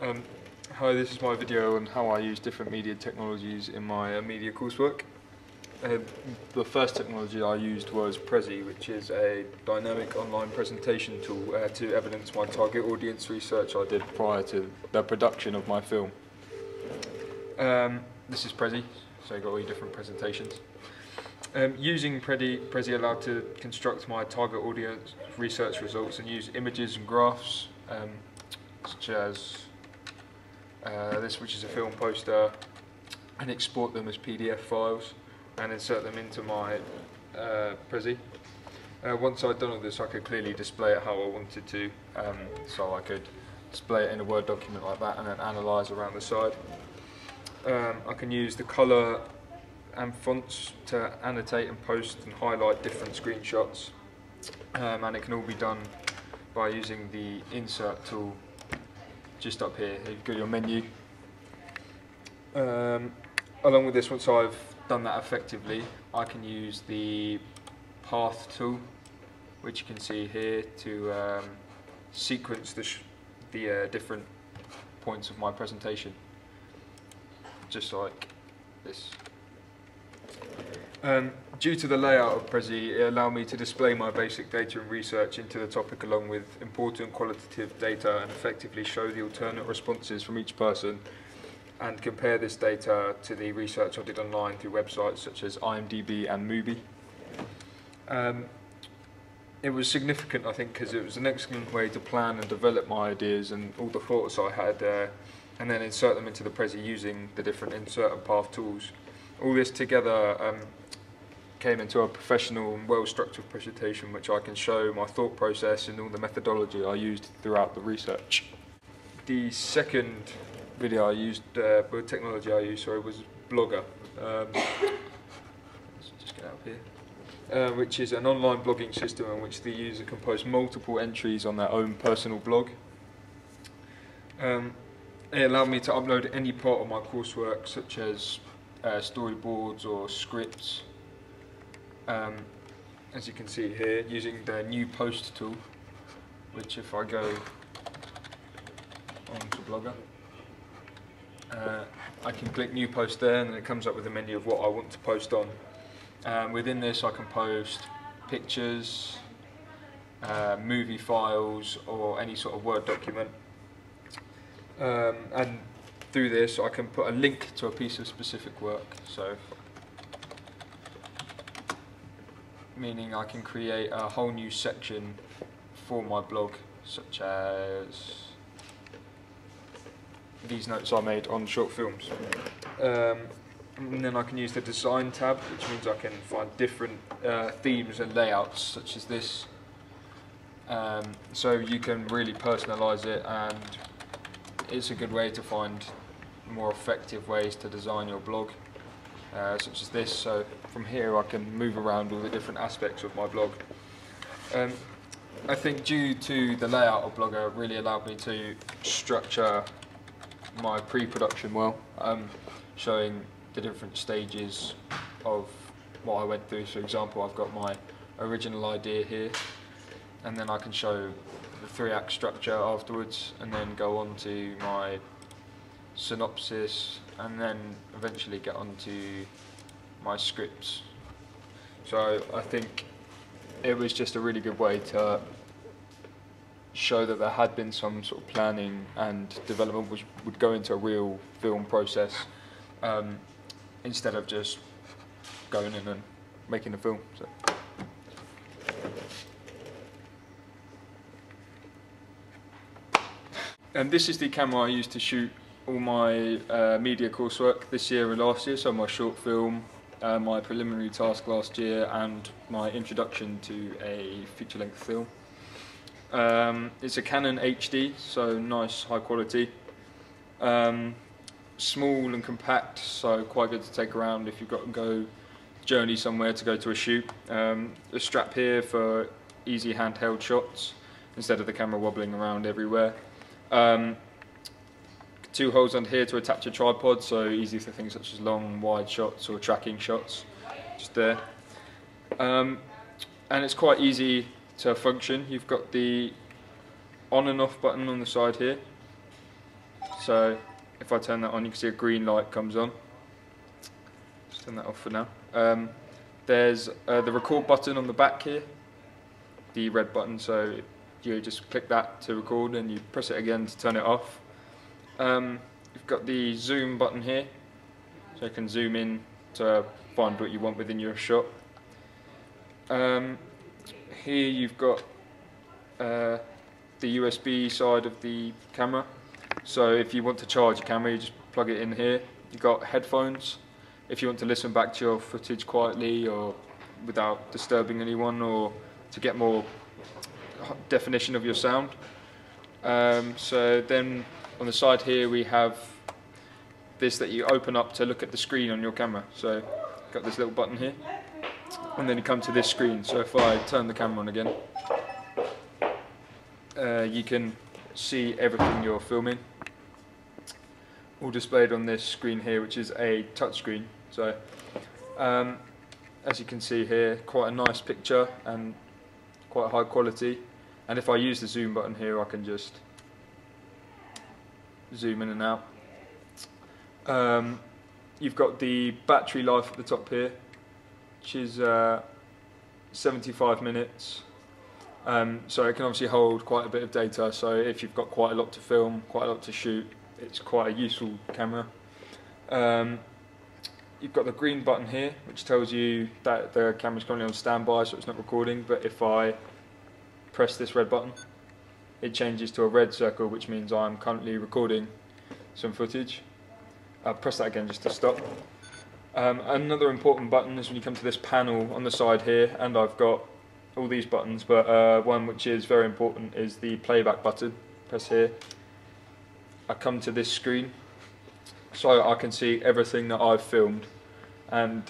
Um, Hi, this is my video on how I use different media technologies in my media coursework. The first technology I used was Prezi, which is a dynamic online presentation tool to evidence my target audience research I did prior to the production of my film. This is Prezi, so you've got all your different presentations. Using Prezi allowed to construct my target audience research results and use images and graphs, such as this, which is a film poster, and export them as PDF files and insert them into my Prezi. Once I'd done all this, I could clearly display it how I wanted to, so I could display it in a Word document like that and then analyse around the side. I can use the colour and fonts to annotate and post and highlight different screenshots, and it can all be done by using the insert tool just up here. You've got your menu. Along with this, once I've done that effectively, I can use the path tool, which you can see here, to sequence the different points of my presentation, just like this. Due to the layout of Prezi, it allowed me to display my basic data and research into the topic along with important qualitative data and effectively show the alternate responses from each person and compare this data to the research I did online through websites such as IMDb and Mubi. It was significant, I think, because it was an excellent way to plan and develop my ideas and all the thoughts I had, and then insert them into the Prezi using the different insert and path tools. All this together came into a professional and well-structured presentation which I can show my thought process and all the methodology I used throughout the research. The second video I used, technology I used, was Blogger. Let's just get out here. Which is an online blogging system in which the user can post multiple entries on their own personal blog. It allowed me to upload any part of my coursework, such as storyboards or scripts, as you can see here, using the new post tool, which if I go onto Blogger, I can click new post there and then it comes up with a menu of what I want to post on. Within this I can post pictures, movie files or any sort of Word document, and through this I can put a link to a piece of specific work, so meaning I can create a whole new section for my blog, such as these notes I made on short films. And then I can use the design tab, which means I can find different themes and layouts such as this, so you can really personalise it, and it's a good way to find more effective ways to design your blog, such as this. So from here I can move around all the different aspects of my blog. I think due to the layout of Blogger, it really allowed me to structure my pre-production well, showing the different stages of what I went through. For example, I've got my original idea here, and then I can show the 3-act structure afterwards, and then go on to my synopsis, and then eventually get onto my scripts. So I think it was just a really good way to show that there had been some sort of planning and development which would go into a real film process, instead of just going in and making a film. So. And this is the camera I used to shoot all my media coursework this year and last year, so my short film, my preliminary task last year, and my introduction to a feature-length film. It's a Canon HD, so nice, high quality. Small and compact, so quite good to take around if you've got to go journey somewhere to go to a shoot. A strap here for easy handheld shots instead of the camera wobbling around everywhere. 2 holes under here to attach a tripod, so easy for things such as long, wide shots or tracking shots, just there. And it's quite easy to function. You've got the on and off button on the side here, So if I turn that on, you can see a green light comes on. Just turn that off for now. There's the record button on the back here, the red button, so you just click that to record and you press it again to turn it off. You've got the zoom button here, so you can zoom in to find what you want within your shot. Here you've got the USB side of the camera, so if you want to charge your camera you just plug it in here. You've got headphones if you want to listen back to your footage quietly or without disturbing anyone, or to get more definition of your sound. So then on the side here we have this that you open up to look at the screen on your camera. So got this little button here, and then you come to this screen. So if I turn the camera on again, you can see everything you're filming, all displayed on this screen here, which is a touch screen. So as you can see here, quite a nice picture and quite high quality. And if I use the zoom button here, I can just zoom in and out. You've got the battery life at the top here, which is 75 minutes. So it can obviously hold quite a bit of data, so if you've got quite a lot to film, quite a lot to shoot, it's quite a useful camera. You've got the green button here, which tells you that the camera's currently on standby, so it's not recording, but if I press this red button, it changes to a red circle, which means I'm currently recording some footage. I'll press that again just to stop. Another important button is when you come to this panel on the side here, and I've got all these buttons, but one which is very important is the playback button. Press here. I come to this screen, so I can see everything that I've filmed, and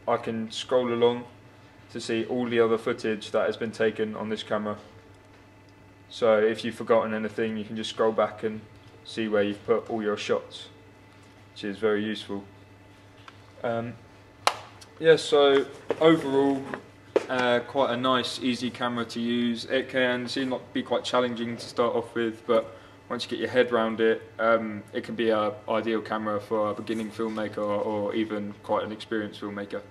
I can scroll along to see all the other footage that has been taken on this camera. So if you've forgotten anything, you can just scroll back and see where you've put all your shots, which is very useful. Yeah, so overall, quite a nice, easy camera to use. It can seem like be quite challenging to start off with, but once you get your head around it, it can be an ideal camera for a beginning filmmaker or even quite an experienced filmmaker.